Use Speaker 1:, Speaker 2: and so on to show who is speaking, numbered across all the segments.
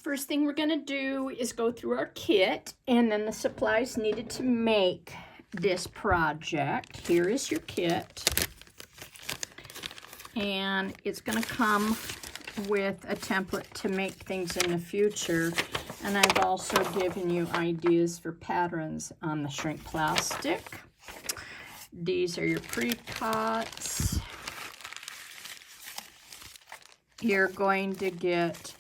Speaker 1: First thing we're gonna do is go through our kit and then the supplies needed to make this project. Here is your kit. And it's gonna come with a template to make things in the future. And I've also given you ideas for patterns on the shrink plastic. These are your pre-cuts. You're going to get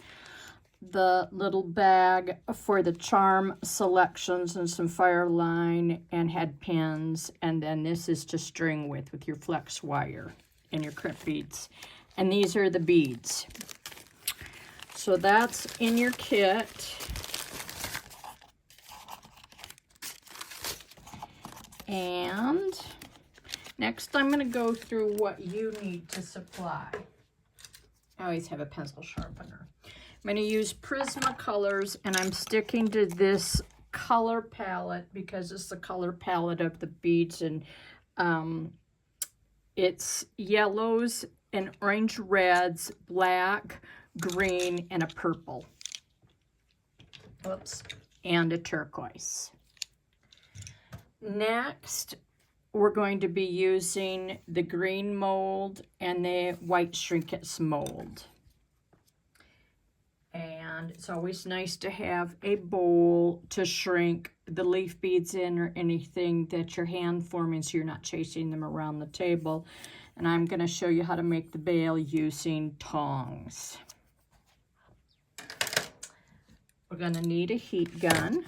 Speaker 1: the little bag for the charm selections and some fire line and head pins, and then this is to string with your flex wire and your crimp beads, and these are the beads. So that's in your kit. And next I'm going to go through what you need to supply. I always have a pencil sharpener. I'm going to use Prismacolors, and I'm sticking to this color palette because it's the color palette of the beads, and it's yellows and orange reds, black, green, and a purple. Oops, and a turquoise. Next, we're going to be using the green mold and the white Shrinkjewelry mold. And it's always nice to have a bowl to shrink the leaf beads in or anything that you're hand forming so you're not chasing them around the table. And I'm going to show you how to make the bail using tongs. We're going to need a heat gun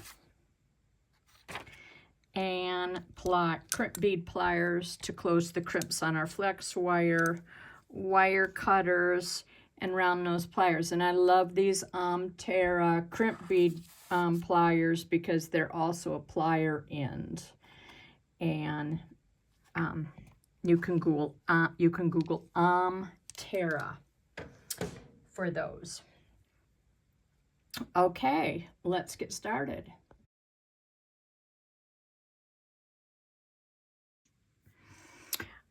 Speaker 1: and crimp bead pliers to close the crimps on our flex wire, wire cutters, and round nose pliers. And I love these Terra crimp bead pliers because they're also a plier end. And you can Google Terra for those. Okay, let's get started.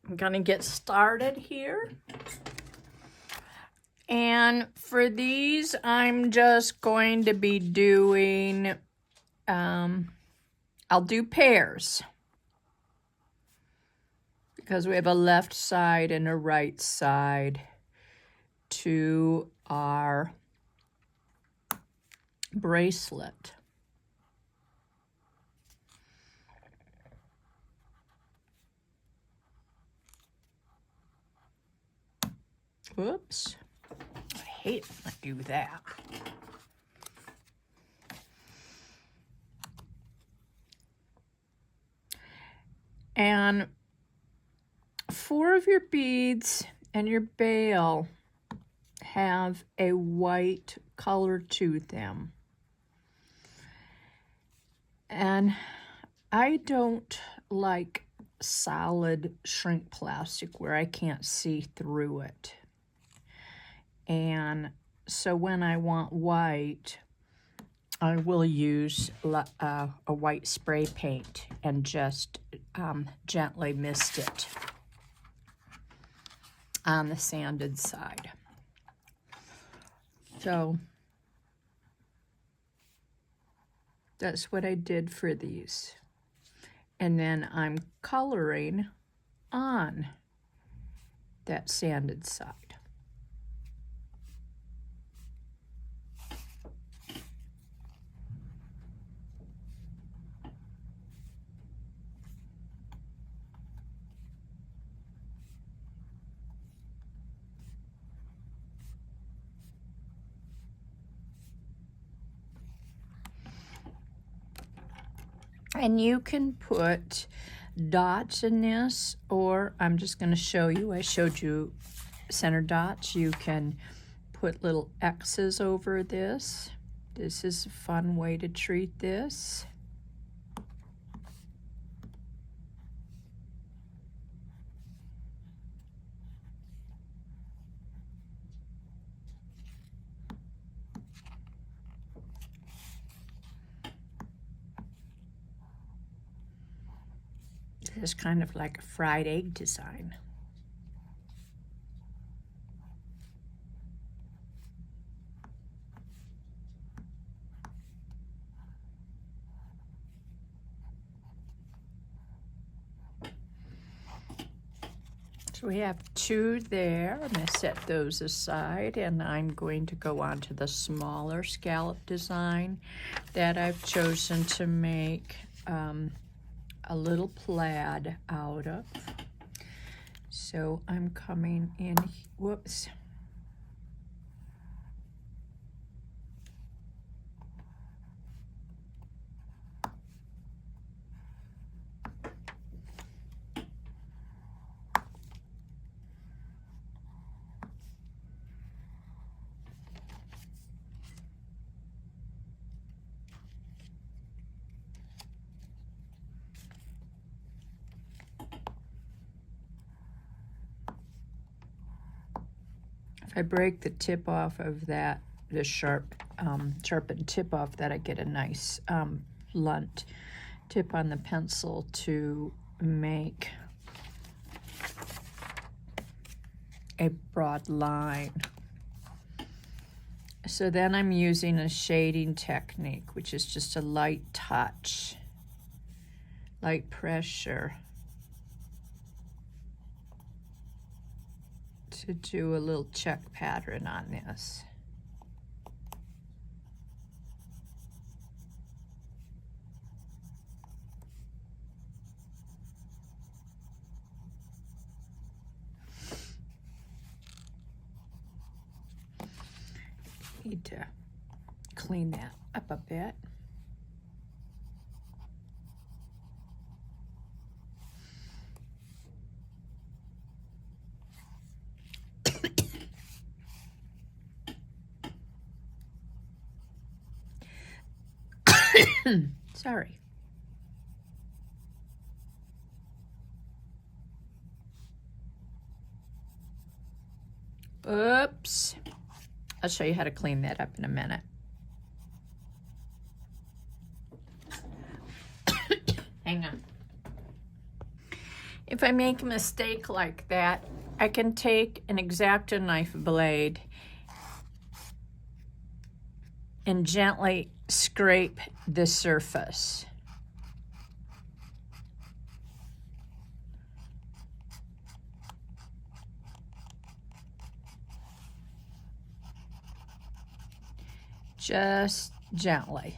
Speaker 1: I'm gonna get started here. And for these, I'm just going to be doing, I'll do pairs because we have a left side and a right side to our bracelet. Whoops. I hate when I do that. And 4 of your beads and your bail have a white color to them. And I don't like solid shrink plastic where I can't see through it. And so when I want white, I will use a white spray paint and just gently mist it on the sanded side. So that's what I did for these. And then I'm coloring on that sanded side. And you can put dots in this, or I'm just going to show you. I showed you center dots. You can put little X's over this. This is a fun way to treat this. It's kind of like a fried egg design. So we have 2 there. I'm going to set those aside, and I'm going to go on to the smaller scallop design that I've chosen to make a little plaid out of. So I'm coming in, whoops. If I break the tip off of that, the sharpened tip off, that I get a nice blunt tip on the pencil to make a broad line. So then I'm using a shading technique, which is just a light touch, light pressure, to do a little check pattern on this. Need to clean that up a bit. Sorry. Oops. I'll show you how to clean that up in a minute. Hang on. If I make a mistake like that, I can take an X-Acto knife blade and gently scrape the surface. Just gently.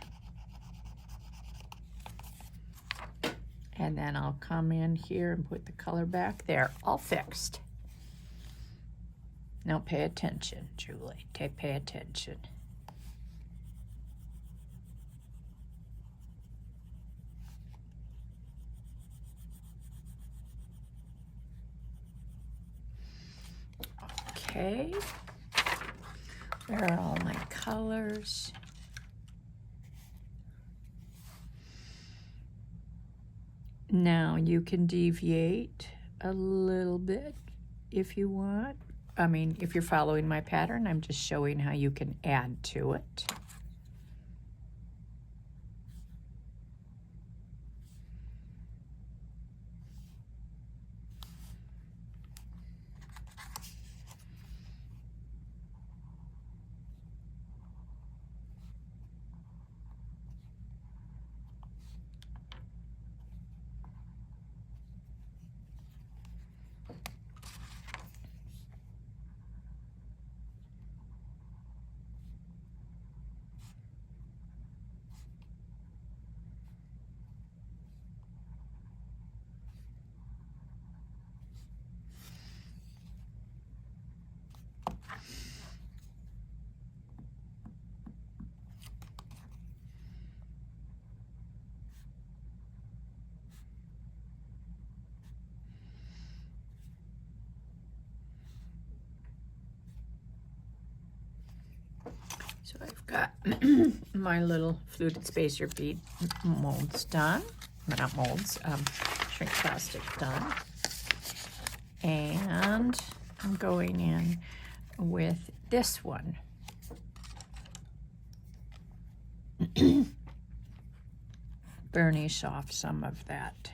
Speaker 1: And then I'll come in here and put the color back there, all fixed. Now pay attention, Julie. Pay attention. Okay. Where are all my colors? Now you can deviate a little bit if you want. I mean, if you're following my pattern, I'm just showing how you can add to it. So I've got my little fluted spacer bead molds done. Well, not molds, shrink plastic done. And I'm going in with this one. Burnish off some of that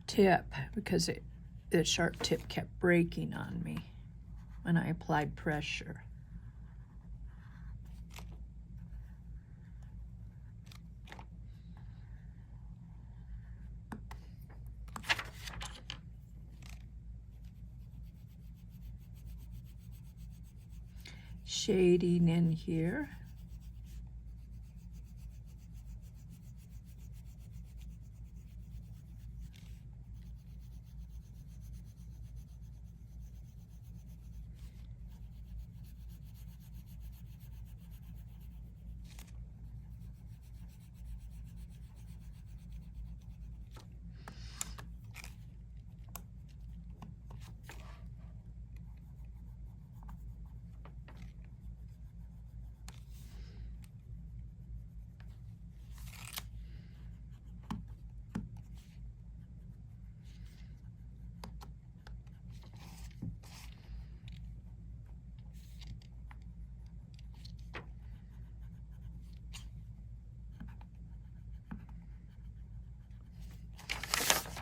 Speaker 1: tip because the sharp tip kept breaking on me when I applied pressure.
Speaker 2: shading in here.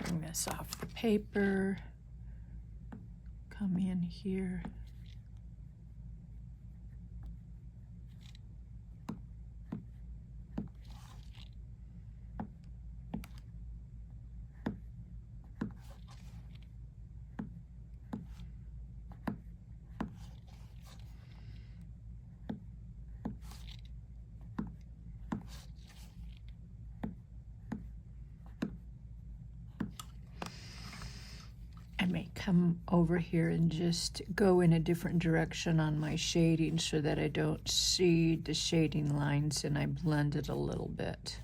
Speaker 2: Bring this off the paper, come in here. I may come over here and just go in a different direction on my shading so that I don't see the shading lines and I blend it a little bit.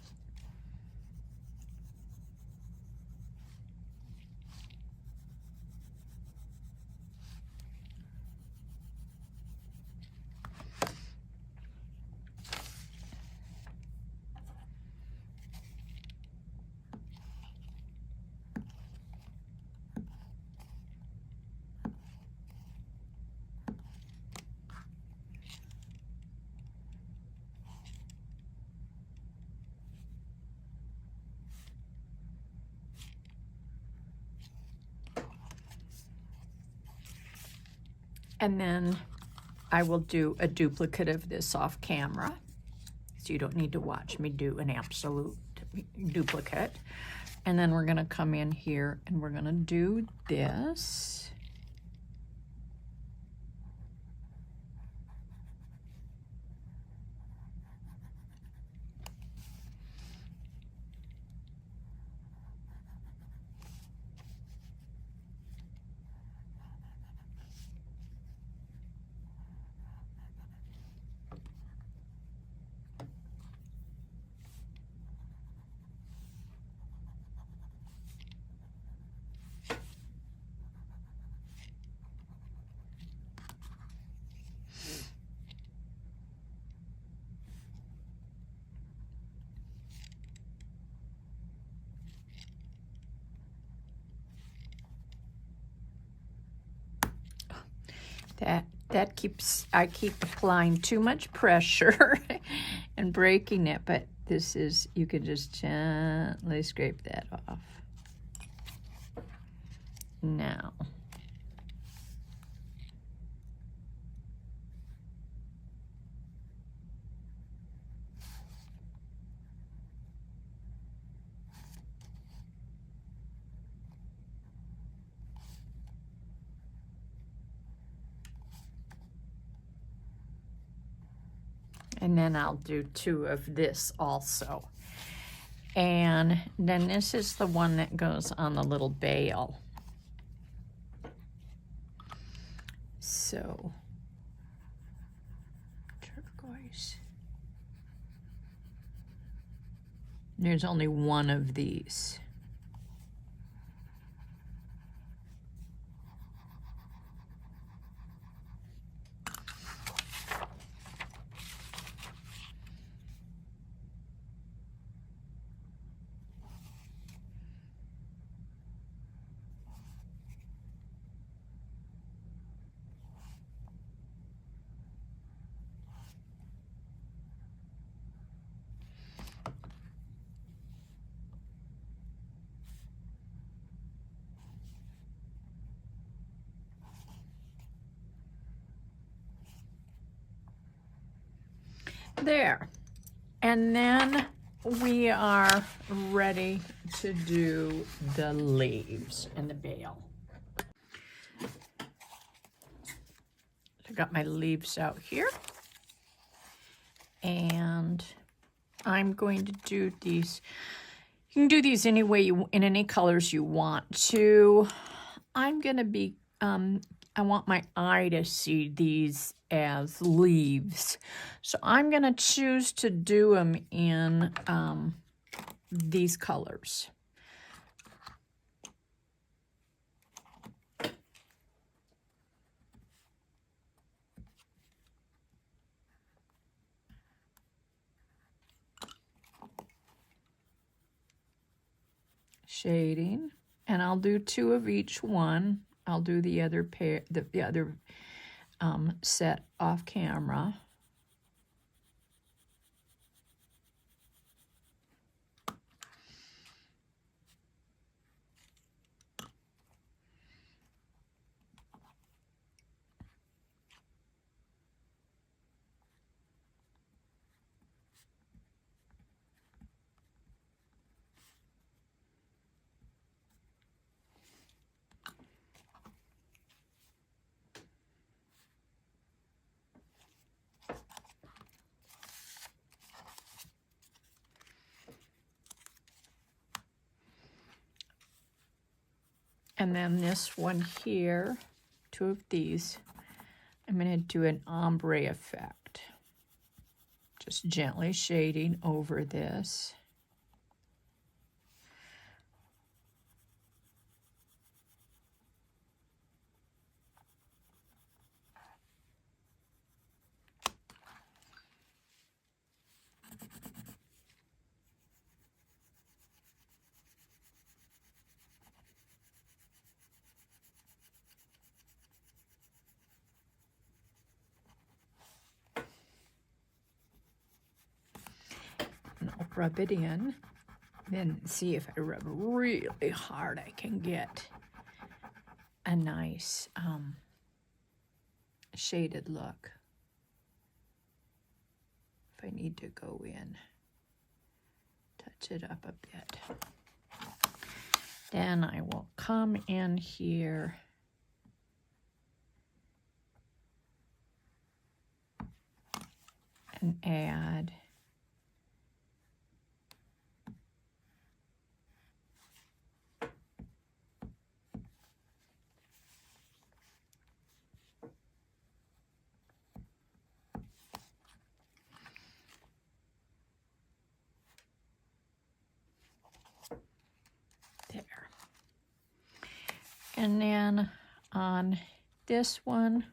Speaker 2: And then I will do a duplicate of this off camera, so you don't need to watch me do an absolute duplicate. And then we're gonna come in here and we're gonna do this. I keep applying too much pressure and breaking it, but this is, you can just gently scrape that off. Now, and then I'll do 2 of this also. And then this is the one that goes on the little bail. So, turquoise. There's only one of these. There. And then we are ready to do the leaves and the bail. I got my leaves out here. And I'm going to do these. You can do these any way in any colors you want to. I'm going to be, I want my eye to see these as leaves. So I'm going to choose to do them in these colors. Shading, and I'll do 2 of each one. I'll do the other pair, the other set off camera. And then this one here, 2 of these, I'm going to do an ombre effect. Just gently shading over this. And I'll rub it in, then see if I rub really hard I can get a nice shaded look. If I need to go in, touch it up a bit. Then I will come in here and add there. And then on this one,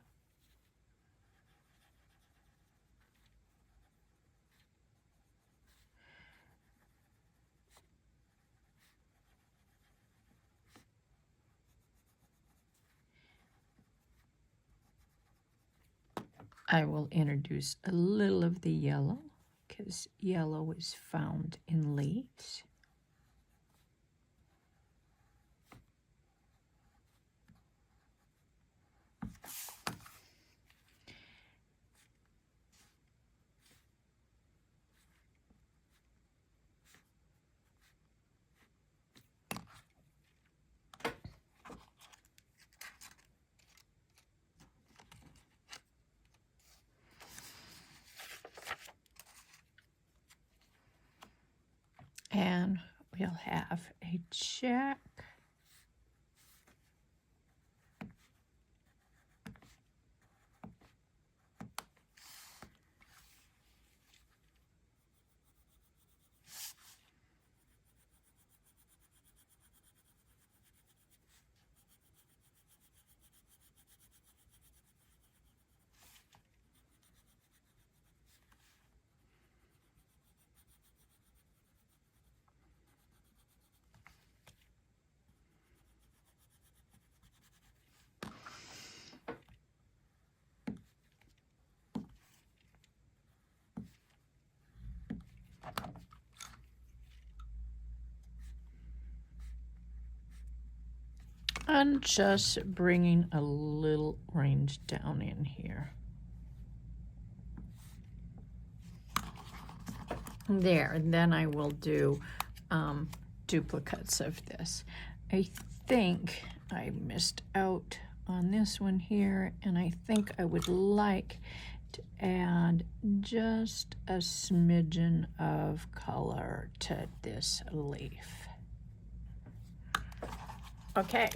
Speaker 2: I will introduce a little of the yellow, because yellow is found in leaves. And we'll have a check. And just bringing a little range down in here. There, and then I will do duplicates of this. I think I missed out on this one here, and I think I would like to add just a smidgen of color to this leaf. Okay.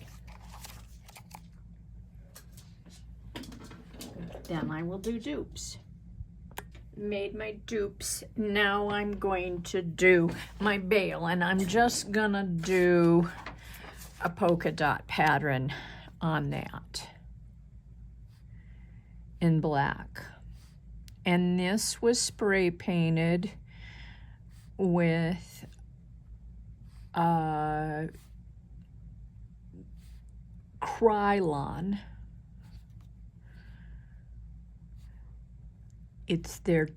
Speaker 2: Then I will do dupes. Made my dupes. Now I'm going to do my bail, and I'm just gonna do a polka dot pattern on that in black. And this was spray painted with Krylon. It's their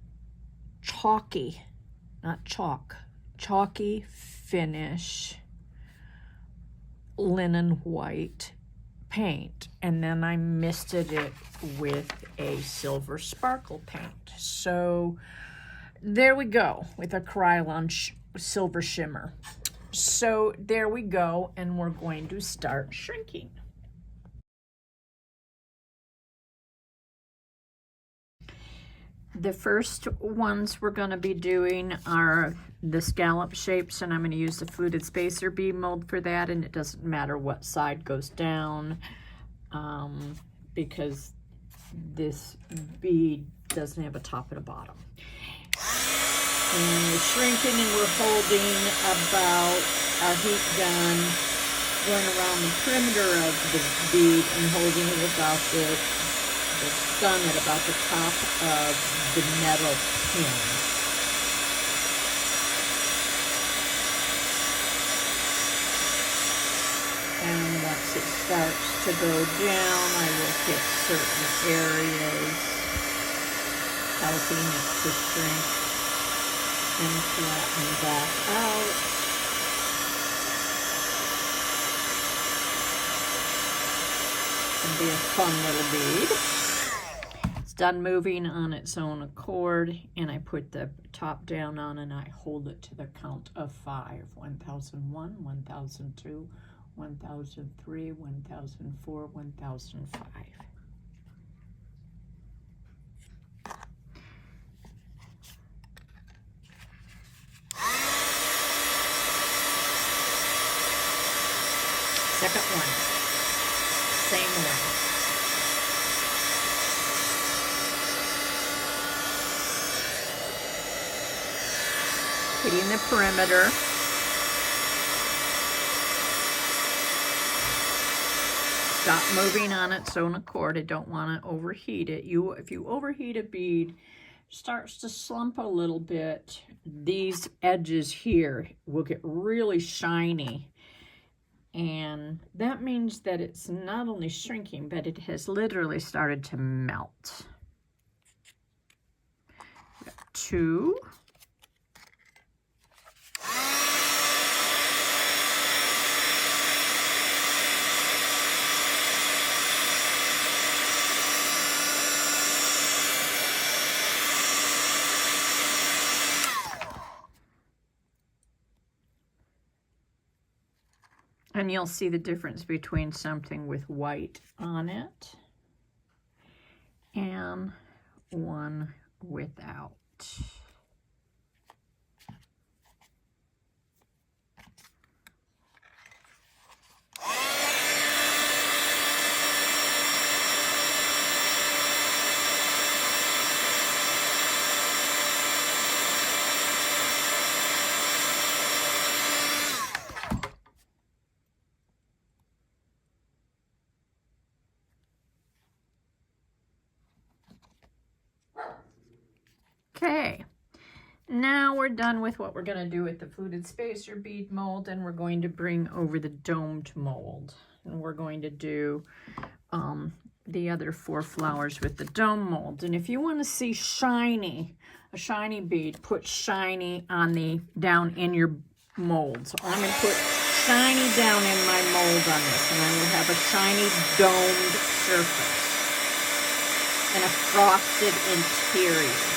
Speaker 2: chalky, not chalk, chalky finish linen white paint, and then I misted it with a silver sparkle paint. So there we go with a Krylon silver shimmer. So there we go, and we're going to start shrinking. The first ones we're going to be doing are the scallop shapes, and I'm going to use the fluted spacer bead mold for that, and it doesn't matter what side goes down because this bead doesn't have a top and a bottom. And we're shrinking, and we're holding about our heat gun going around the perimeter of the bead and holding it about the gun at about the top of the metal pin. And once it starts to go down, I will hit certain areas, helping it to shrink and flatten back out. It'll be a fun little bead. Done moving on its own accord, and I put the top down on and I hold it to the count of 5. 1001, 1002, 1003, 1004, 1005. Second one, same way. Hitting the perimeter. Stop moving on its own accord. I don't want to overheat it. If you overheat a bead, it starts to slump a little bit. These edges here will get really shiny. And that means that it's not only shrinking, but it has literally started to melt. 2. And you'll see the difference between something with white on it and one without. Okay, now we're done with what we're going to do with the fluted spacer bead mold, and we're going to bring over the domed mold. And we're going to do the other 4 flowers with the dome mold. And if you want to see shiny, a shiny bead, put shiny on the down in your mold. So I'm going to put shiny down in my mold on this, and I will have a shiny domed surface and a frosted interior.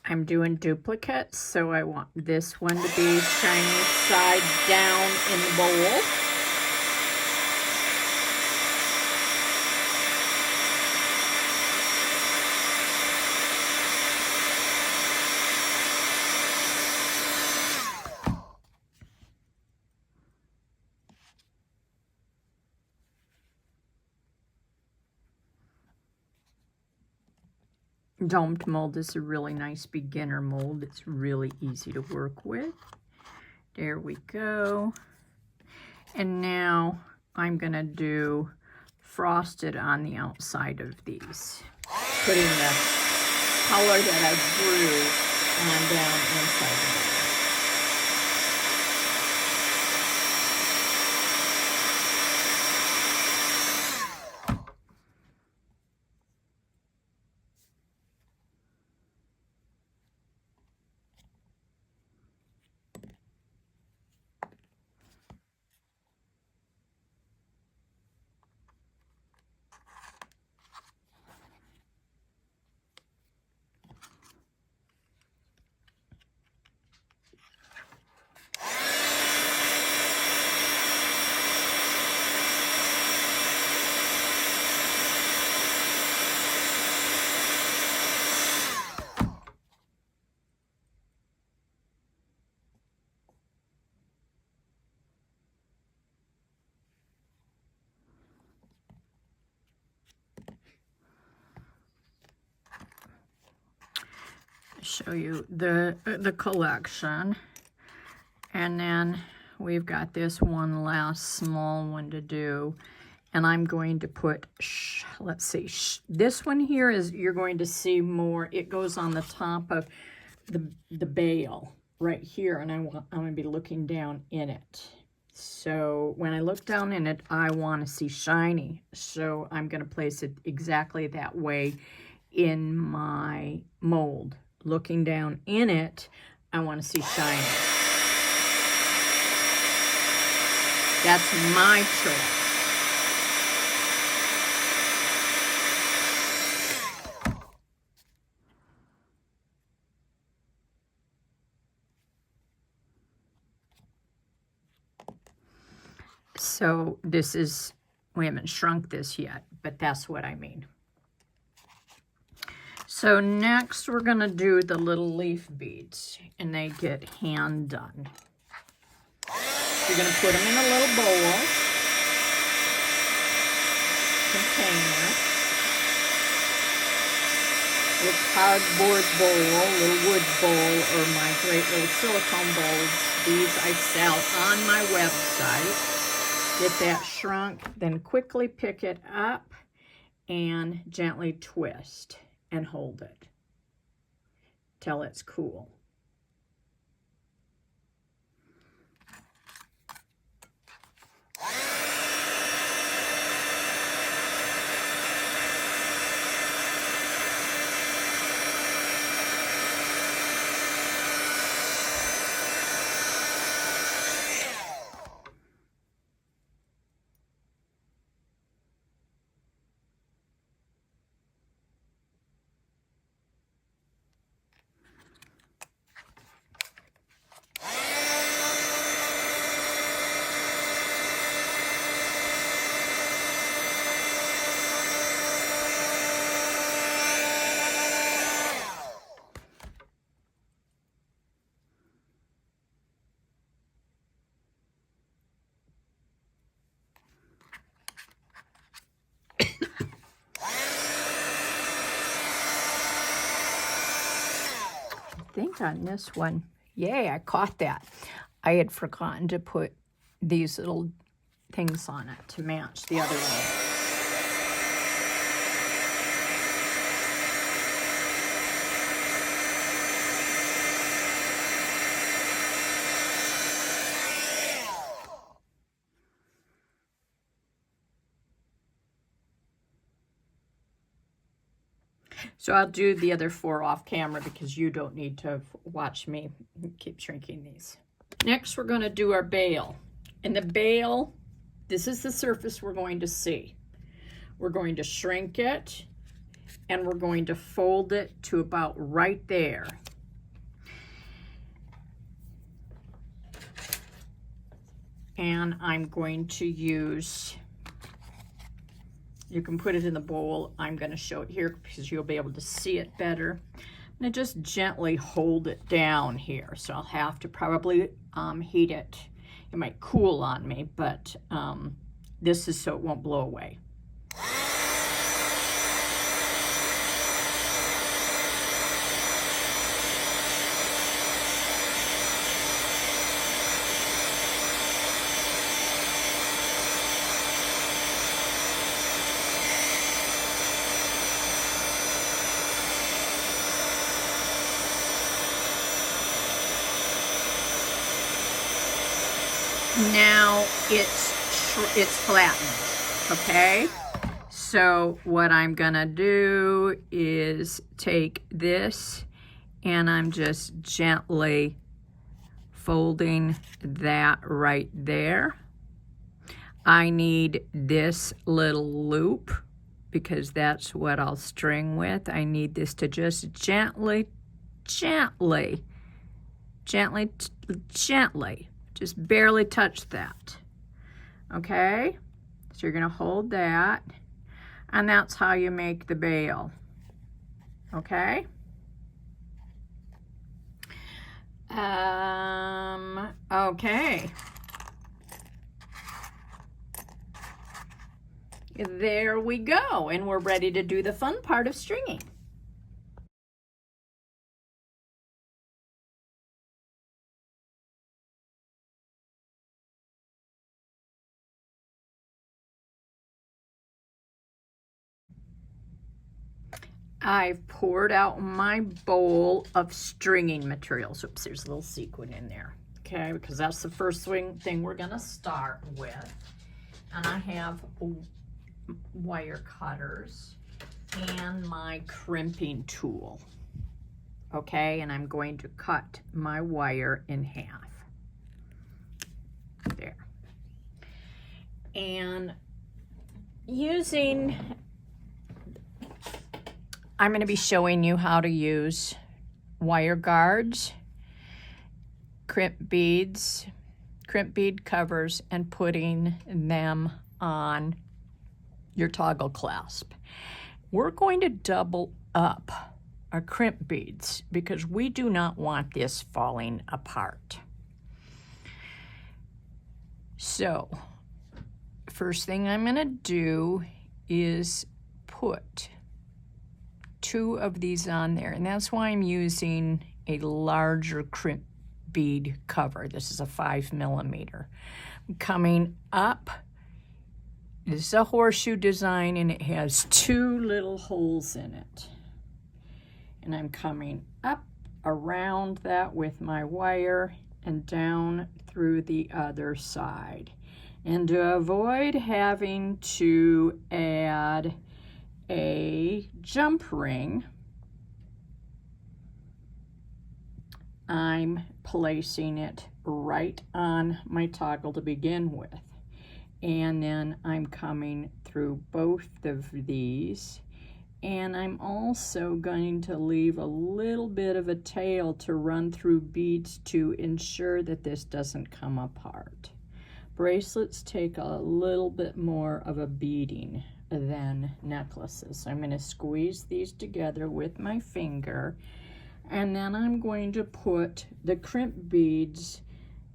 Speaker 1: I'm doing duplicates, so I want this one to be shiny side down in the bowl. Domed mold is a really nice beginner mold. It's really easy to work with. There we go. And now I'm gonna do frosted on the outside of these. Putting the color that I drew on down inside of it. Show you the collection, and then we've got this one last small one to do, and I'm going to put let's see, this one here is, you're going to see more, it goes on the top of the bale right here, and I'm going to be looking down in it. So when I look down in it, I want to see shiny, so I'm going to place it exactly that way in my mold. Looking down in it, I want to see shiny. That's my trick. So this is, we haven't shrunk this yet, but that's what I mean. So next we're going to do the little leaf beads, and they get hand done. You're going to put them in a little bowl, container, little cardboard bowl, little wood bowl, or my great little silicone bowls. These I sell on my website. Get that shrunk, then quickly pick it up and gently twist and hold it till it's cool. I think on this one, yay, I caught that. I had forgotten to put these little things on it to match the other one. So I'll do the other 4 off camera because you don't need to watch me keep shrinking these. Next, we're going to do our bale. And the bale, this is the surface we're going to see. We're going to shrink it, and we're going to fold it to about right there. and I'm going to use, you can put it in the bowl. I'm going to show it here because you'll be able to see it better. I'm going to just gently hold it down here. So I'll have to probably heat it. It might cool on me, but this is so it won't blow away. Now it's flattened, okay? So what I'm gonna do is take this and I'm just gently folding that right there. I need this little loop because that's what I'll string with. I need this to just gently, just barely touch that, okay? So you're gonna hold that, and that's how you make the bail, okay? Okay. There we go, and we're ready to do the fun part of stringing. I've poured out my bowl of stringing materials. Oops, there's a little sequin in there. Okay, because that's the first thing we're gonna start with. And I have wire cutters and my crimping tool. Okay, and I'm going to cut my wire in half. There. And I'm going to be showing you how to use wire guards, crimp beads, crimp bead covers, and putting them on your toggle clasp. We're going to double up our crimp beads because we do not want this falling apart. So, first thing I'm going to do is put 2 of these on there, and that's why I'm using a larger crimp bead cover. This is a 5mm. Coming up, this is a horseshoe design, and it has 2 little holes in it. And I'm coming up around that with my wire and down through the other side. And to avoid having to add a jump ring, I'm placing it right on my toggle to begin with, and then I'm coming through both of these, and I'm also going to leave a little bit of a tail to run through beads to ensure that this doesn't come apart. Bracelets take a little bit more of a beading than necklaces. So I'm going to squeeze these together with my finger, and then I'm going to put the crimp beads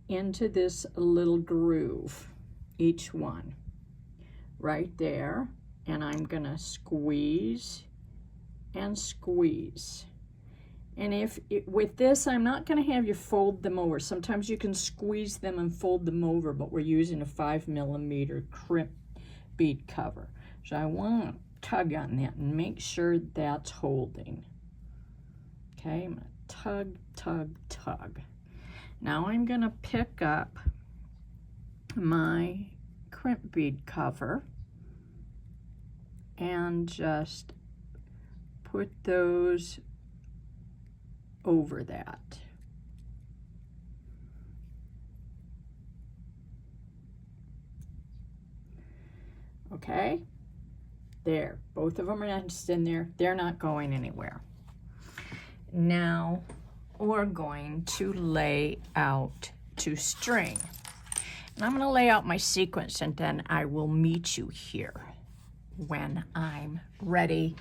Speaker 1: into this little groove, each one right there, and I'm going to squeeze and squeeze. And with this, I'm not going to have you fold them over. Sometimes you can squeeze them and fold them over, but we're using a 5mm crimp bead cover. So I want to tug on that and make sure that's holding. Okay, I'm going to tug, tug, tug. Now I'm going to pick up my crimp bead cover and just put those over that. Okay, there, both of them are just in there. They're not going anywhere. Now we're going to lay out to string.
Speaker 2: I'm going to lay out my sequence, and then I will meet you here when I'm ready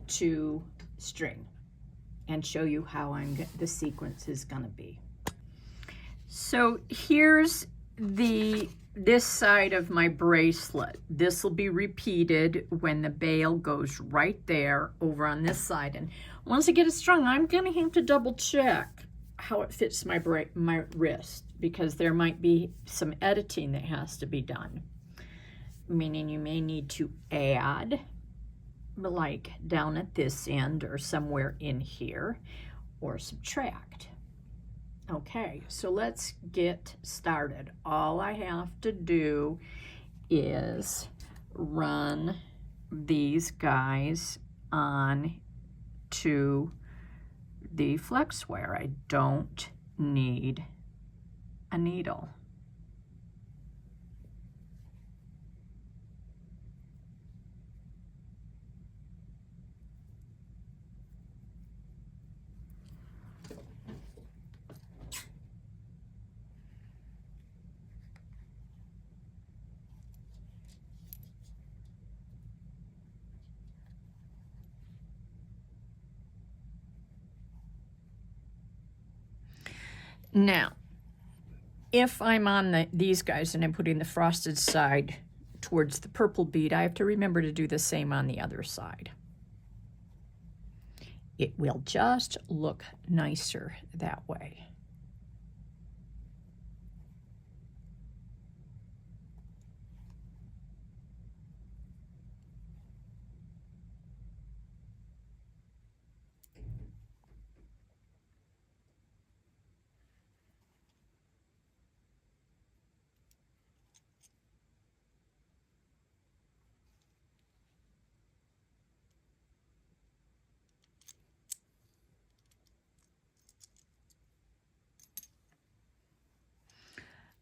Speaker 2: to string and show you how the sequence is going to be. So here's this side of my bracelet. This will be repeated when the bail goes right there over on this side. And once I get it strung, I'm going to have to double check how it fits my wrist, because there might be some editing that has to be done. Meaning you may need to add, like down at this end or somewhere in here, or subtract. Okay, so let's get started. All I have to do is run these guys on to the flex wire. I don't need a needle. Now, if I'm on these guys and I'm putting the frosted side towards the purple bead, I have to remember to do the same on the other side. It will just look nicer that way.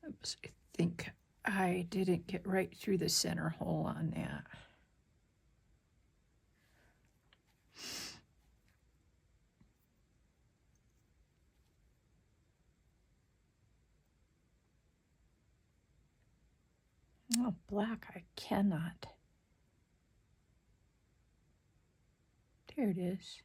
Speaker 2: Oops, I think I didn't get right through the center hole on that. Oh, black, I cannot. There it is.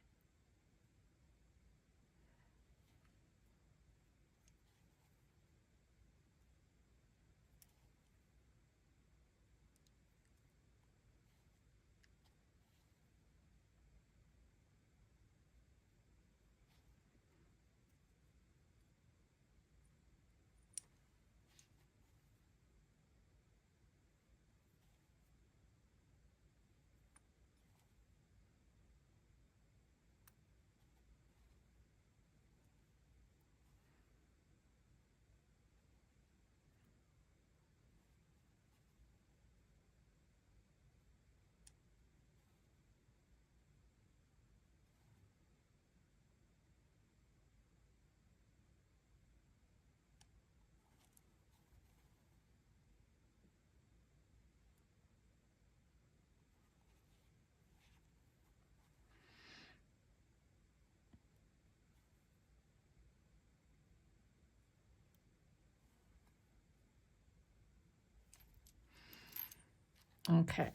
Speaker 2: Okay,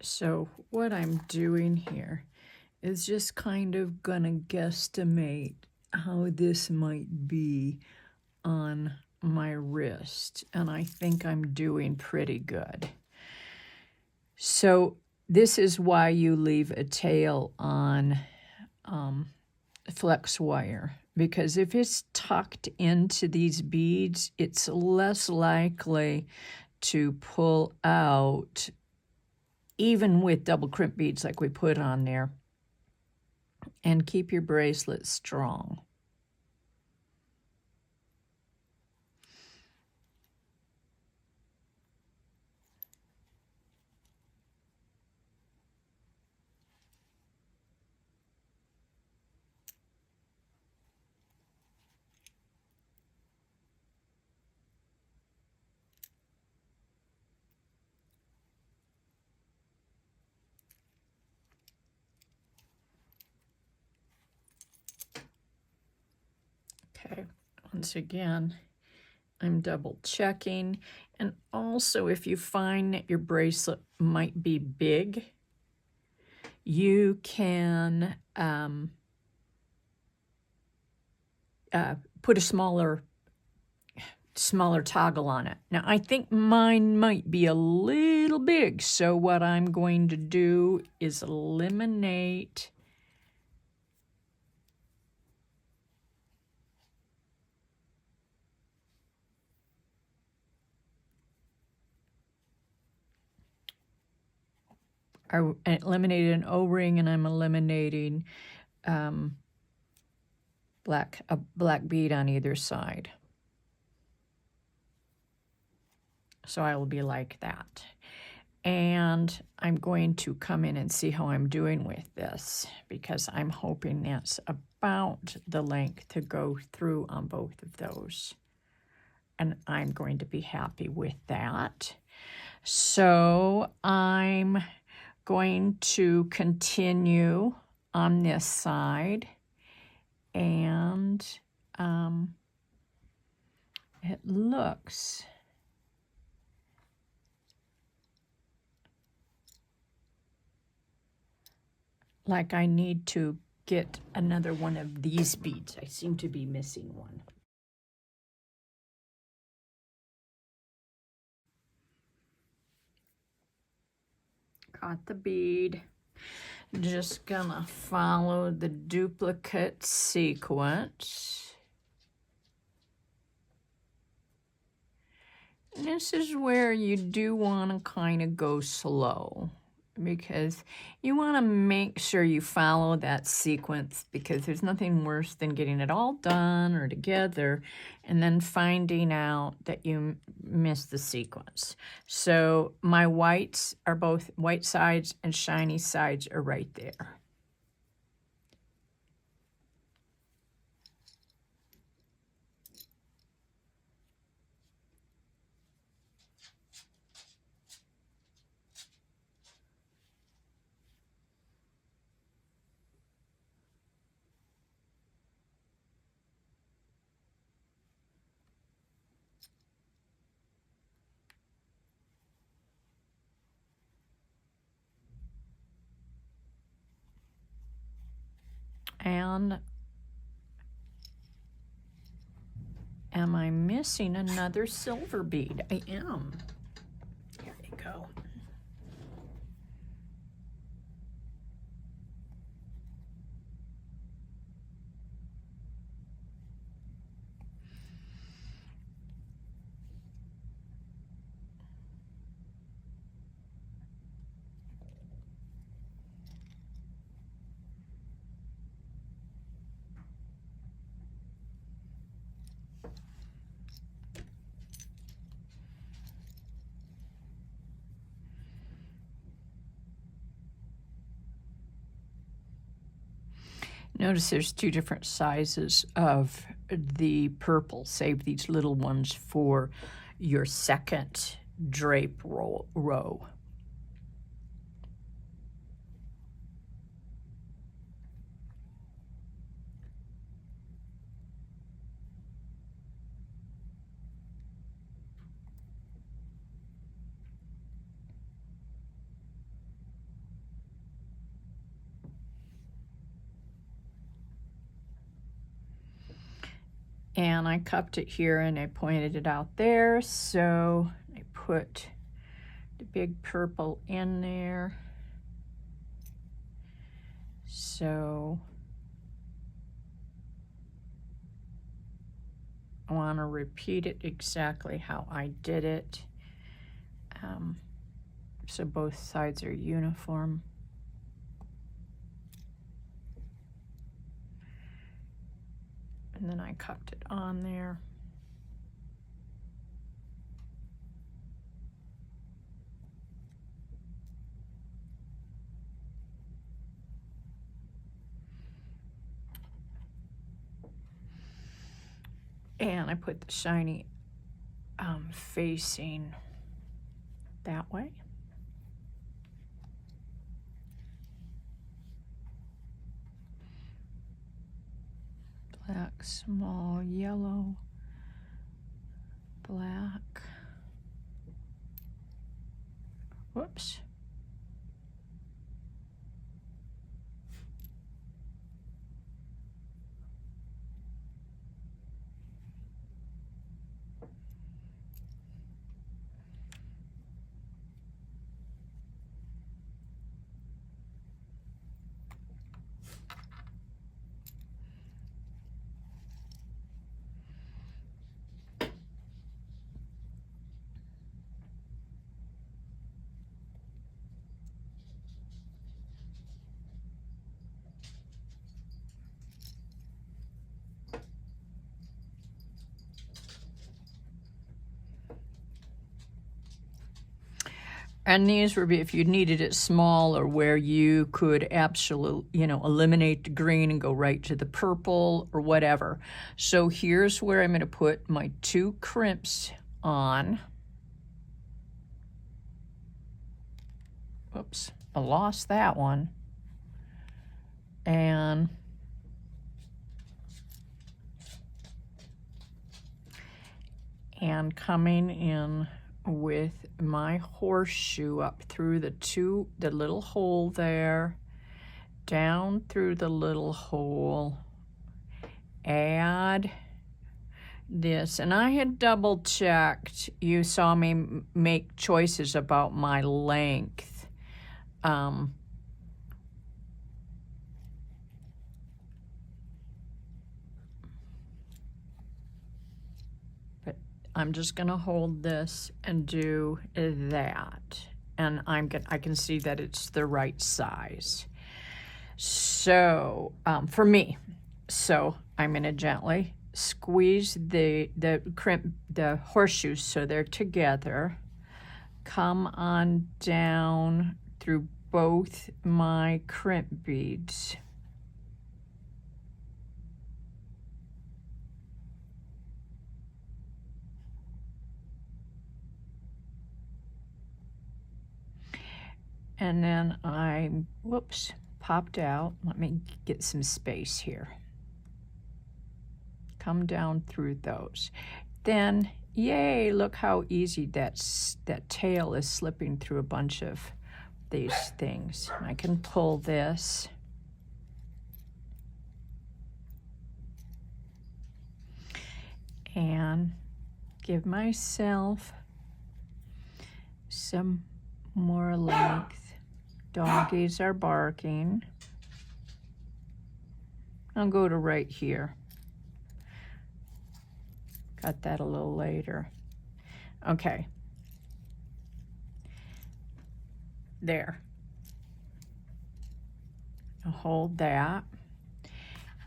Speaker 2: so what I'm doing here is just kind of gonna guesstimate how this might be on my wrist, and I think I'm doing pretty good. So this is why you leave a tail on flex wire, because if it's tucked into these beads, it's less likely to pull out, even with double crimp beads like we put on there, and keep your bracelet strong. Okay, once again, I'm double checking. And also, if you find that your bracelet might be big, you can put a smaller toggle on it. Now, I think mine might be a little big, so what I'm going to do is eliminate I eliminated an O-ring, and I'm eliminating a black bead on either side. So I will be like that. And I'm going to come in and see how I'm doing with this, because I'm hoping that's about the length to go through on both of those. And I'm going to be happy with that. So I'm going to continue on this side, and it looks like I need to get another one of these beads. I seem to be missing one. Got the bead. Just gonna follow the duplicate sequence. And this is where you do want to kind of go slow, because you want to make sure you follow that sequence, because there's nothing worse than getting it all done or together and then finding out that you missed the sequence. So my whites are both white sides and shiny sides are right there. And am I missing another silver bead? I am. Here we go. Notice there's two different sizes of the purple. Save these little ones for your second drape row. And I cupped it here and I pointed it out there, so I put the big purple in there. So I want to repeat it exactly how I did it, so both sides are uniform. And then I cupped it on there. And I put the shiny facing that way. Black, small, yellow. Whoops. And these would be if you needed it small or where you could absolutely, eliminate the green and go right to the purple or whatever. So here's where I'm going to put my 2 crimps on. Oops, I lost that one. And coming in with my horseshoe up through the little hole there, down through the little hole, add this. And I had double checked, you saw me make choices about my length. I'm just gonna hold this and do that. And I can see that it's the right size. So, for me, so I'm gonna gently squeeze the horseshoes so they're together. Come on down through both my crimp beads. And then whoops, popped out. Let me get some space here. Come down through those. Then, yay, look how easy that tail is slipping through a bunch of these things. I can pull this. And give myself some more length. Doggies are barking. I'll go to right here. Got that a little later. Okay. There. I'll hold that.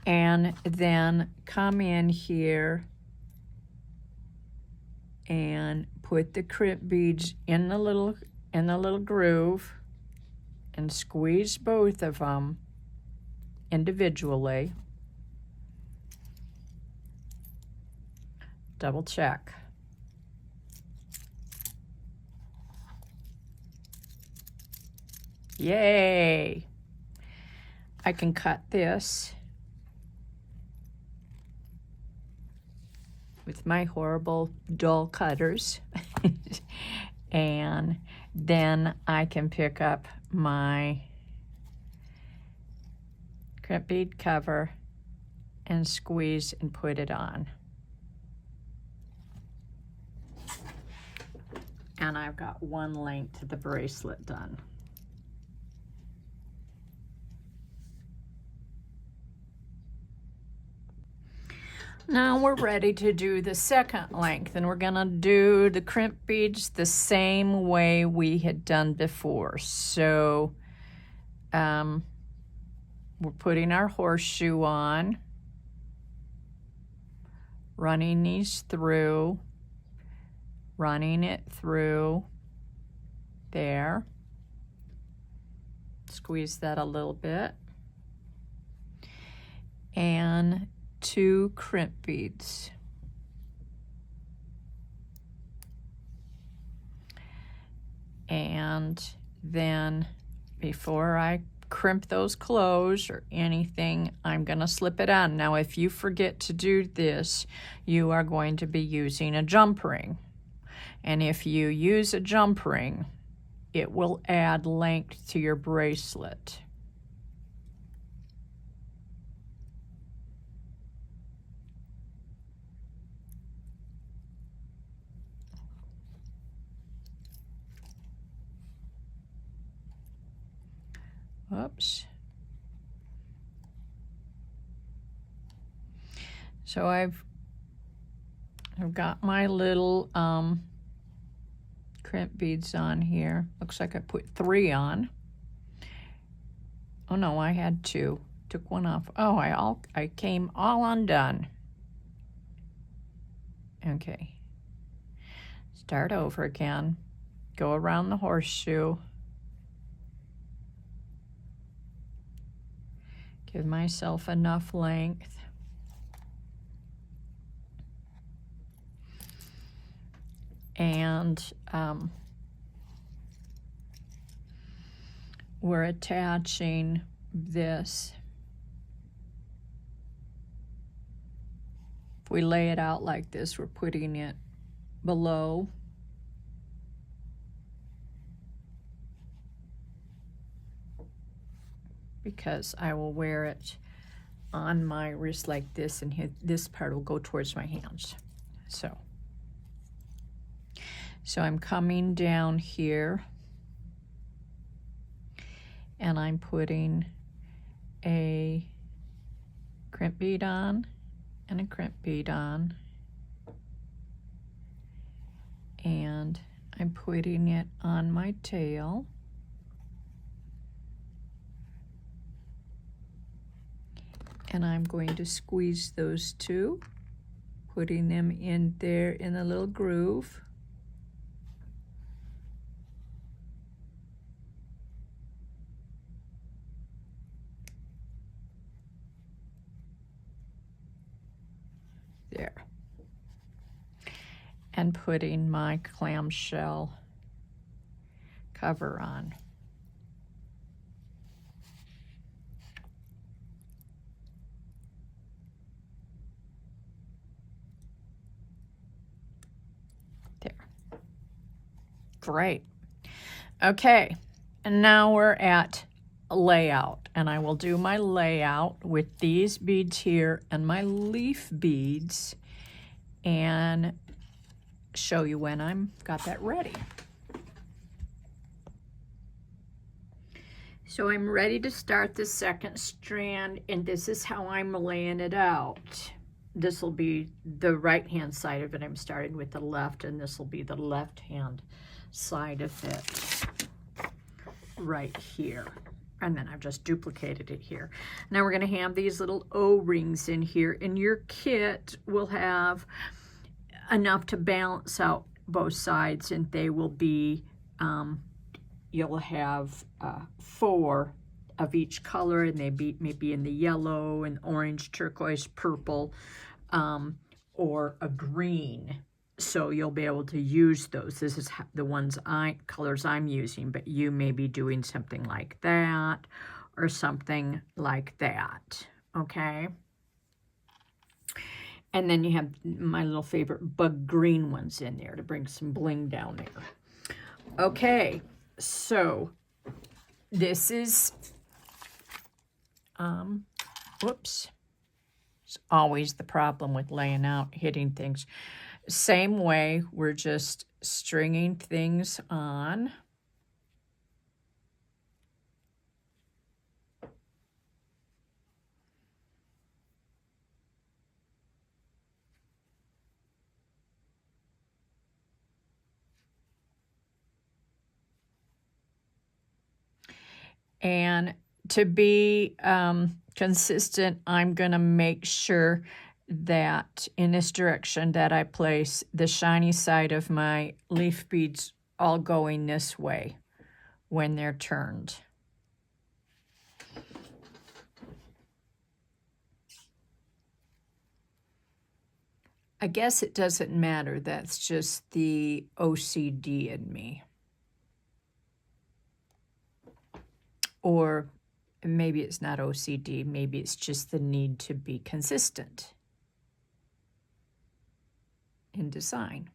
Speaker 2: And then come in here and put the crimp beads in the little groove and squeeze both of them individually. Double check. Yay! I can cut this with my horrible dull cutters. And then I can pick up my crimp bead cover and squeeze and put it on. And I've got one length of the bracelet done. Now we're ready to do the second length, and we're gonna do the crimp beads the same way we had done before. So we're putting our horseshoe on, running these through, running it through there. Squeeze that a little bit. And 2 crimp beads. And then before I crimp those close or anything, I'm going to slip it on. Now, if you forget to do this, you are going to be using a jump ring. And if you use a jump ring, it will add length to your bracelet. Oops. So I've got my little crimp beads on here. Looks like I put 3 on. Oh no, I had 2. Took one off. Oh, I came all undone. Okay. Start over again. Go around the horseshoe. Give myself enough length. And we're attaching this. If we lay it out like this, we're putting it below. Because I will wear it on my wrist like this, and this part will go towards my hands. So I'm coming down here, and I'm putting a crimp bead on and a crimp bead on, and I'm putting it on my tail. And I'm going to squeeze those 2, putting them in there in the little groove. There. And putting my clamshell cover on. There. Great. Okay, and now we're at layout, and I will do my layout with these beads here and my leaf beads and show you when I'm got that ready. So I'm ready to start the second strand, and this is how I'm laying it out. This will be the right hand side of it. I'm starting with the left, and this will be the left hand side of it right here. And then I've just duplicated it here. Now we're going to have these little O-rings in here, and your kit will have enough to balance out both sides, and they will be, you'll have 4 of each color, and they may be in the yellow and orange, turquoise, purple, or a green. So you'll be able to use those. This is the colors I'm using, but you may be doing something like that or something like that, okay? And then you have my little favorite bug green ones in there to bring some bling down there. Okay, so this is, whoops. It's always the problem with laying out, hitting things. Same way, we're just stringing things on. And to be consistent, I'm going to make sure that in this direction that I place the shiny side of my leaf beads all going this way when they're turned. I guess it doesn't matter. That's just the OCD in me. Or maybe it's not OCD, maybe it's just the need to be consistent in design.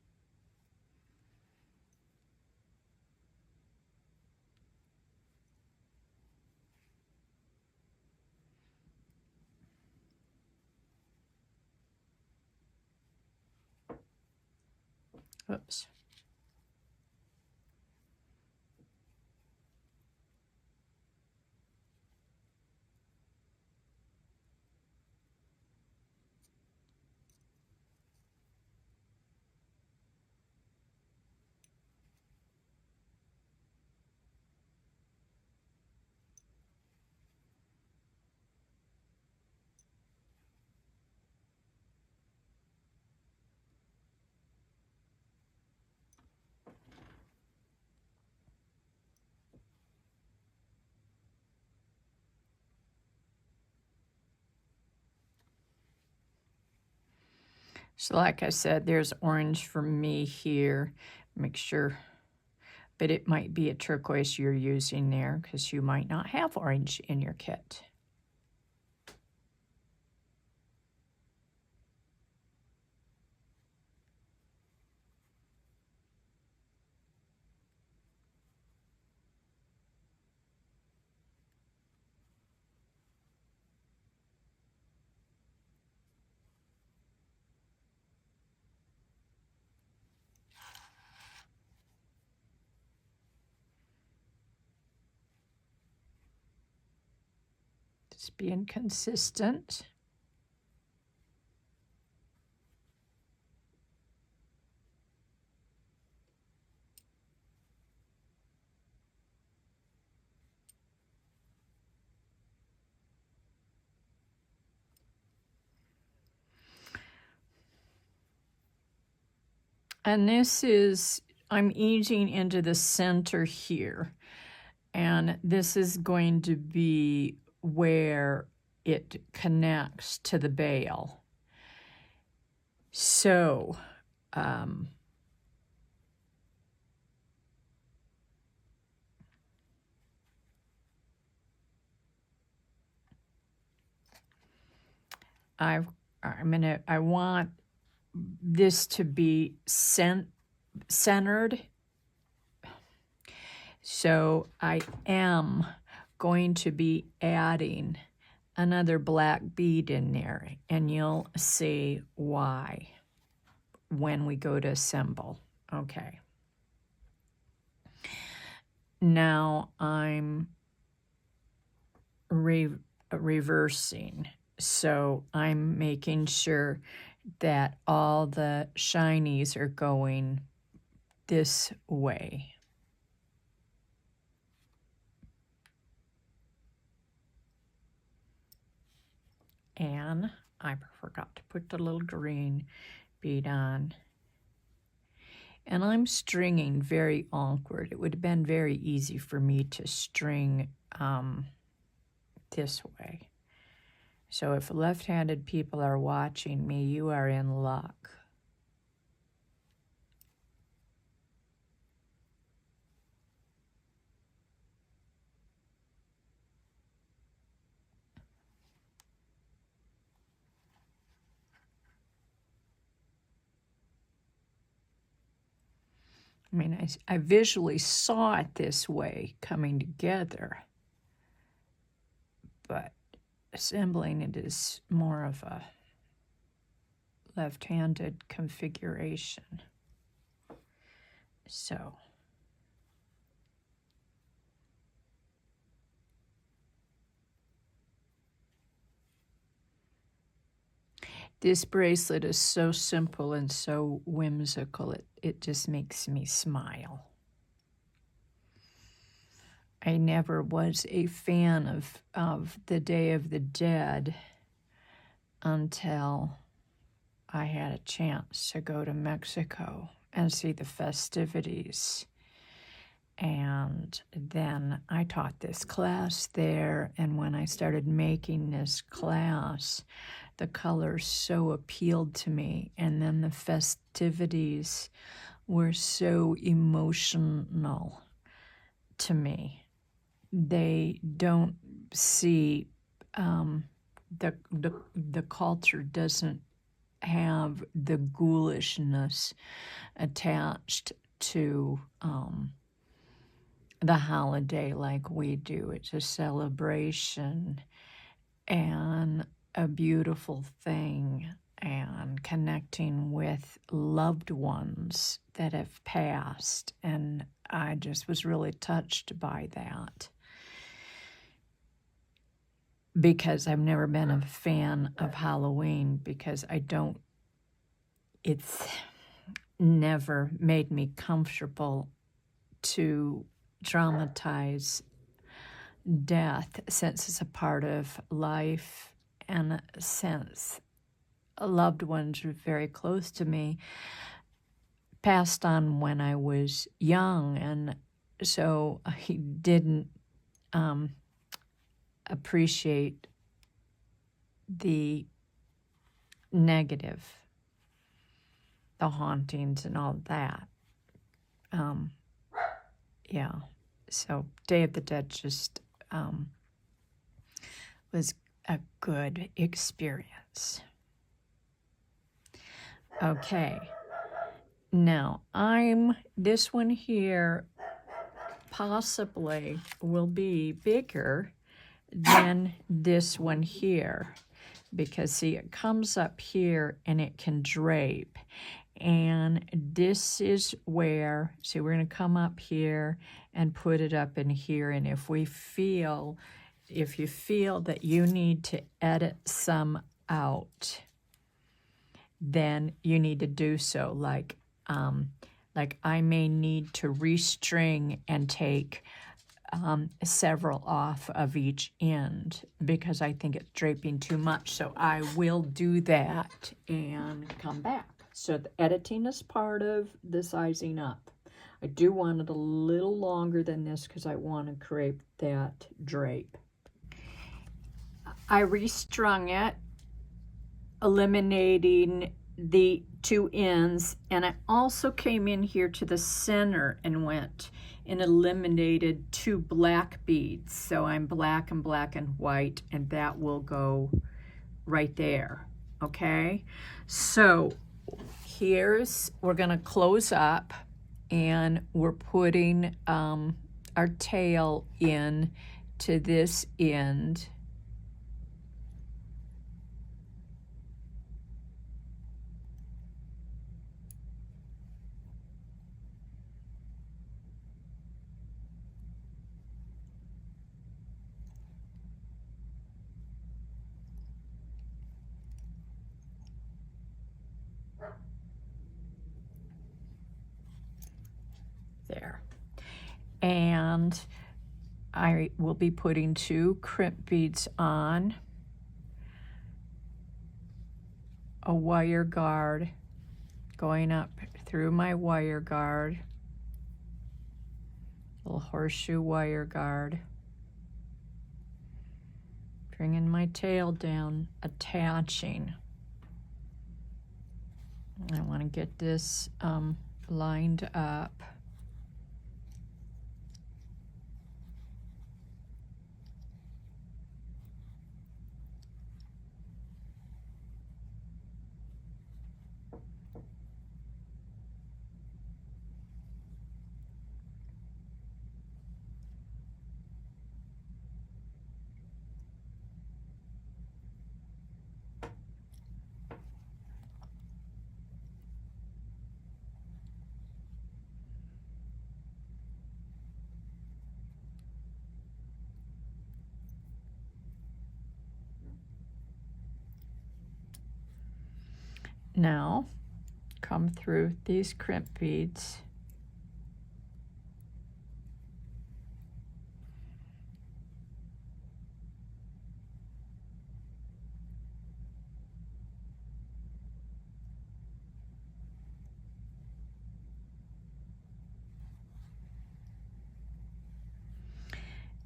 Speaker 2: Oops. So like I said, there's orange for me here. Make sure, but it might be a turquoise you're using there because you might not have orange in your kit. Just being consistent. And this is, I'm easing into the center here. And this is going to be where it connects to the bail. So, I want this to be centered. So I am going to be adding another black bead in there, and you'll see why when we go to assemble. Okay. Now I'm reversing. So I'm making sure that all the shinies are going this way. And I forgot to put the little green bead on. And I'm stringing very awkward. It would have been very easy for me to string this way. So if left-handed people are watching me, you are in luck. I mean, I visually saw it this way coming together, but assembling it is more of a left-handed configuration. So this bracelet is so simple and so whimsical, it just makes me smile. I never was a fan of the Day of the Dead until I had a chance to go to Mexico and see the festivities. And then I taught this class there, and when I started making this class, the colors so appealed to me, and then the festivities were so emotional to me. They don't see, the culture doesn't have the ghoulishness attached to the holiday like we do. It's a celebration and a beautiful thing, and connecting with loved ones that have passed. And I just was really touched by that, because I've never been a fan of Halloween, because it's never made me comfortable to dramatize death, since it's a part of life, and since loved ones were very close to me, passed on when I was young, and so I didn't appreciate the negative, the hauntings and all that. Yeah, so Day of the Dead just was a good experience. Okay, now this one here possibly will be bigger than this one here, because see, it comes up here and it can drape. And this is where, see, we're going to come up here and put it up in here. And if you feel that you need to edit some out, then you need to do so. Like I may need to restring and take several off of each end, because I think it's draping too much. So I will do that and come back. So the editing is part of the sizing up. I do want it a little longer than this because I want to create that drape. I restrung it, eliminating the two ends, and I also came in here to the center and went and eliminated two black beads. So I'm black and white, and that will go right there. Okay, so we're gonna close up, and we're putting our tail in to this end. There. And I will be putting two crimp beads on, a wire guard, going up through my wire guard, little horseshoe wire guard, bringing my tail down, attaching. I want to get this lined up. Now, come through these crimp beads.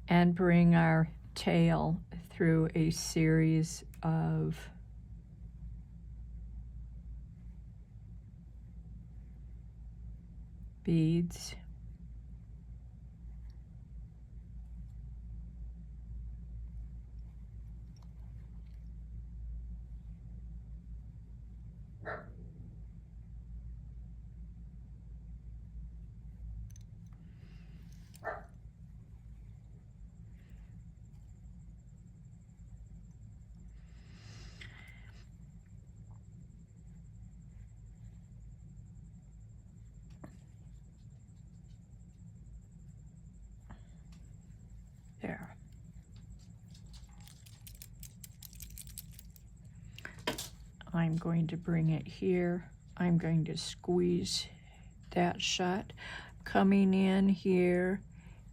Speaker 2: And bring our tail through a series of beads. There. I'm going to bring it here. I'm going to squeeze that shut, coming in here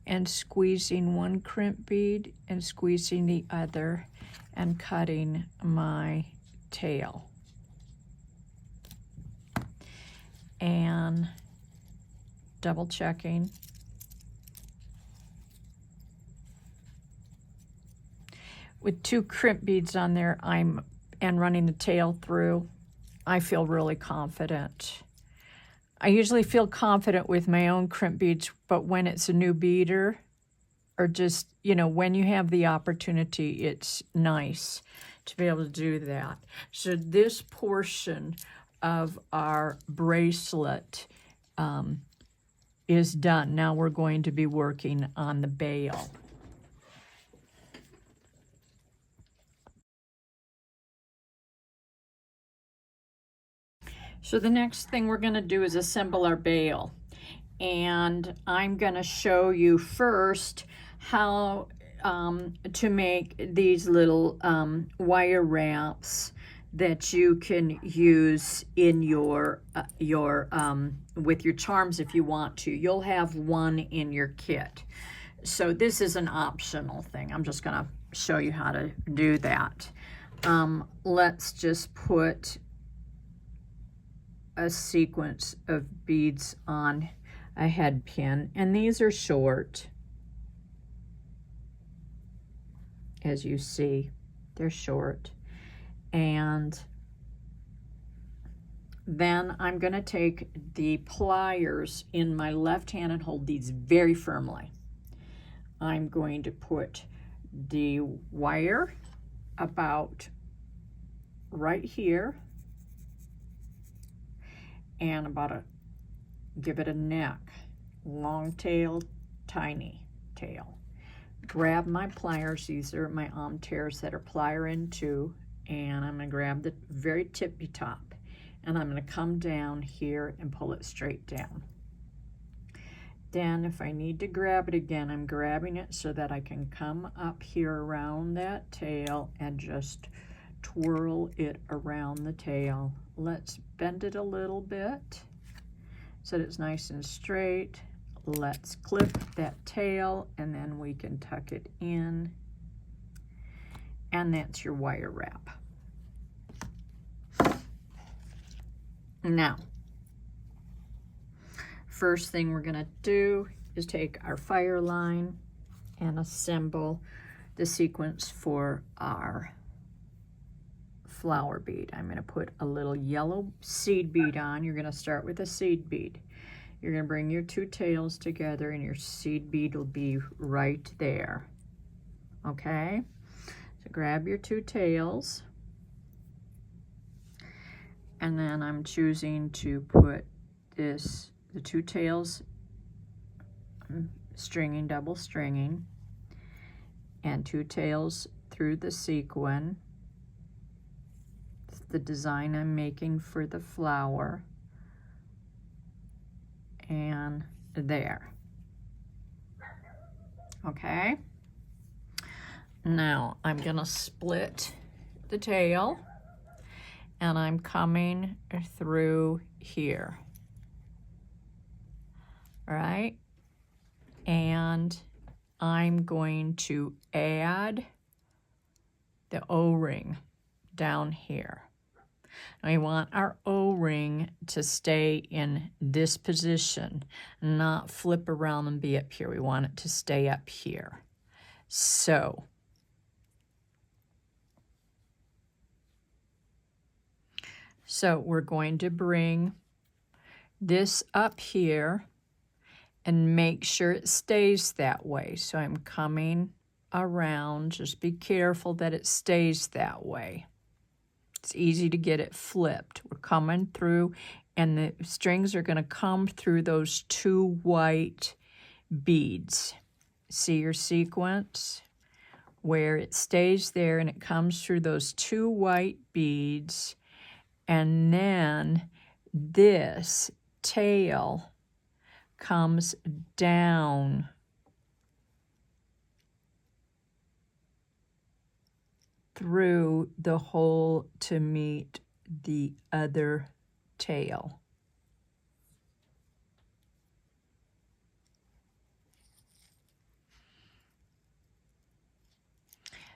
Speaker 2: and squeezing one crimp bead and squeezing the other and cutting my tail. And double checking. With 2 crimp beads on there, and running the tail through, I feel really confident. I usually feel confident with my own crimp beads, but when it's a new beader, or just, you know, when you have the opportunity, it's nice to be able to do that. So this portion of our bracelet is done. Now we're going to be working on the bail. So the next thing we're going to do is assemble our bail. And I'm going to show you first how to make these little wire wraps that you can use in your with your charms if you want to. You'll have one in your kit. So this is an optional thing. I'm just going to show you how to do that. Let's just put a sequence of beads on a head pin, and these are short, as you see, they're short. And then I'm going to take the pliers in my left hand and hold these very firmly. I'm going to put the wire about right here, and give it a neck, long tail, tiny tail. Grab my pliers, these are my tears that are plier in 2, and I'm going to grab the very tippy top, and I'm going to come down here and pull it straight down. Then if I need to grab it again, I'm grabbing it so that I can come up here around that tail and just twirl it around the tail. Let's bend it a little bit so that it's nice and straight. Let's clip that tail, and then we can tuck it in, and that's your wire wrap. Now, first thing we're going to do is take our fire line and assemble the sequence for our flower bead. I'm going to put a little yellow seed bead on. You're going to start with a seed bead. You're going to bring your 2 tails together, and your seed bead will be right there. Okay? So grab your 2 tails, and then I'm choosing to put the 2 tails, stringing, double stringing, and 2 tails through the sequin. It's the design I'm making for the flower. And there. Okay. Now I'm going to split the tail, and I'm coming through here. All right. And I'm going to add the O-ring down here. We want our O-ring to stay in this position, not flip around and be up here. We want it to stay up here. So we're going to bring this up here and make sure it stays that way. So I'm coming around. Just be careful that it stays that way. It's easy to get it flipped. We're coming through, and the strings are going to come through those 2 white beads. See your sequence? Where it stays there, and it comes through those 2 white beads, and then this tail comes down through the hole to meet the other tail.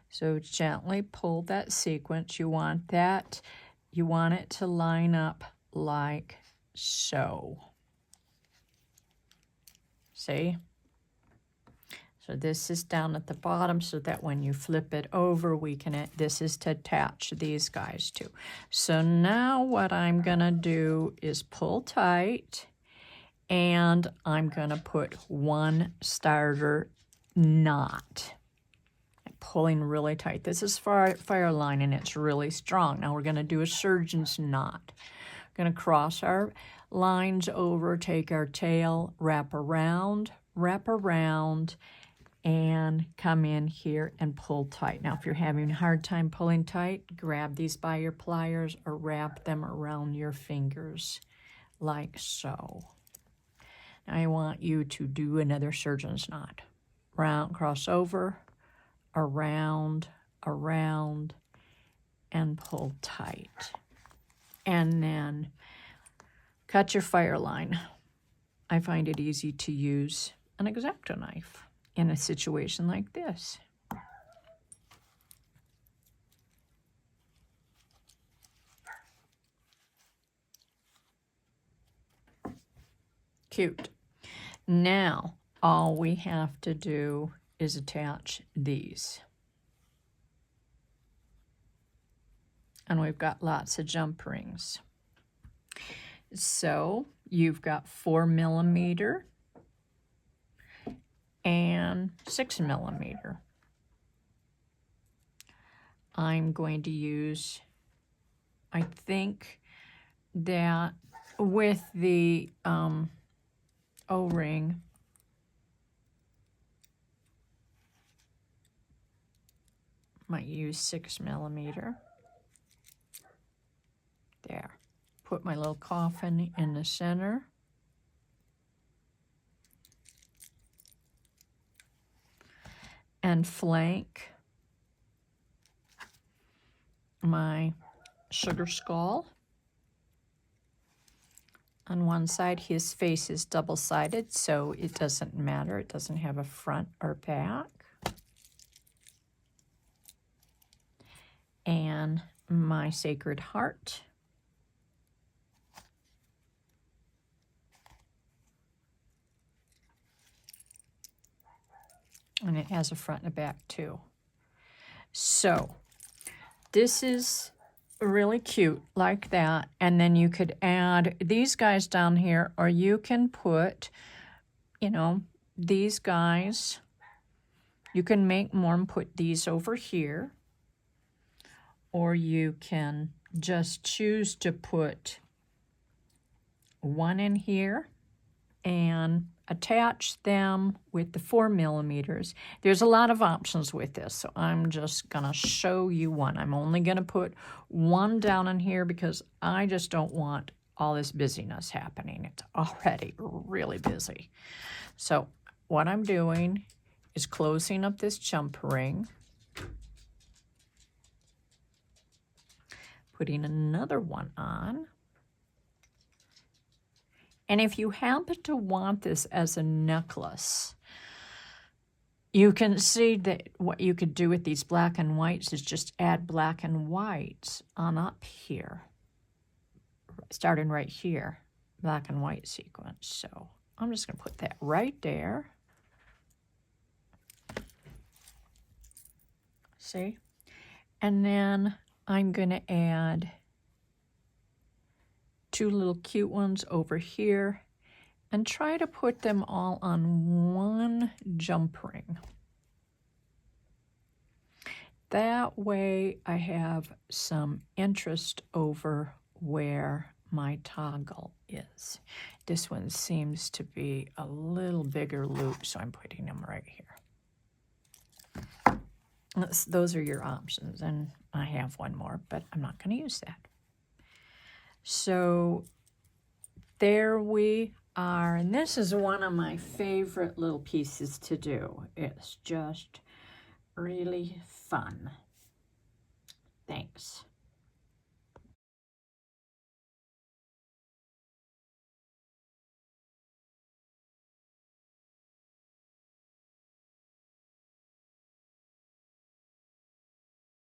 Speaker 2: So gently pull that sequence. You want it to line up like so. See? So this is down at the bottom so that when you flip it over, this is to attach these guys to. So now what I'm gonna do is pull tight, and I'm gonna put one starter knot. Pulling really tight. This is fire line and it's really strong. Now we're going to do a surgeon's knot. We're going to cross our lines over, take our tail, wrap around, and come in here and pull tight. Now if you're having a hard time pulling tight, grab these by your pliers or wrap them around your fingers like so. Now I want you to do another surgeon's knot. Round, cross over, around, and pull tight. And then cut your fire line. I find it easy to use an X-Acto knife in a situation like this. Cute. Now, all we have to do is attach these. And we've got lots of jump rings. So you've got 4mm and 6mm. I'm going to use, I think that with the O-ring, might use 6mm. There. Put my little coffin in the center. And flank my sugar skull. On one side, his face is double-sided, so it doesn't matter. It doesn't have a front or back. And my Sacred Heart. And it has a front and a back too. So this is really cute like that. And then you could add these guys down here, or you can put, you know, these guys. You can make more and put these over here. Or you can just choose to put one in here and attach them with the 4mm. There's a lot of options with this, so I'm just gonna show you one. I'm only gonna put one down in here because I just don't want all this busyness happening. It's already really busy. So what I'm doing is closing up this jump ring, putting another one on. And if you happen to want this as a necklace, you can see that what you could do with these black and whites is just add black and whites on up here, starting right here, black and white sequence. So I'm just going to put that right there. See? And then I'm going to add 2 little cute ones over here and try to put them all on one jump ring. That way I have some interest over where my toggle is. This one seems to be a little bigger loop, so I'm putting them right here. Those are your options, and I have one more, but I'm not going to use that. So there we are, and this is one of my favorite little pieces to do. It's just really fun.
Speaker 1: Thanks.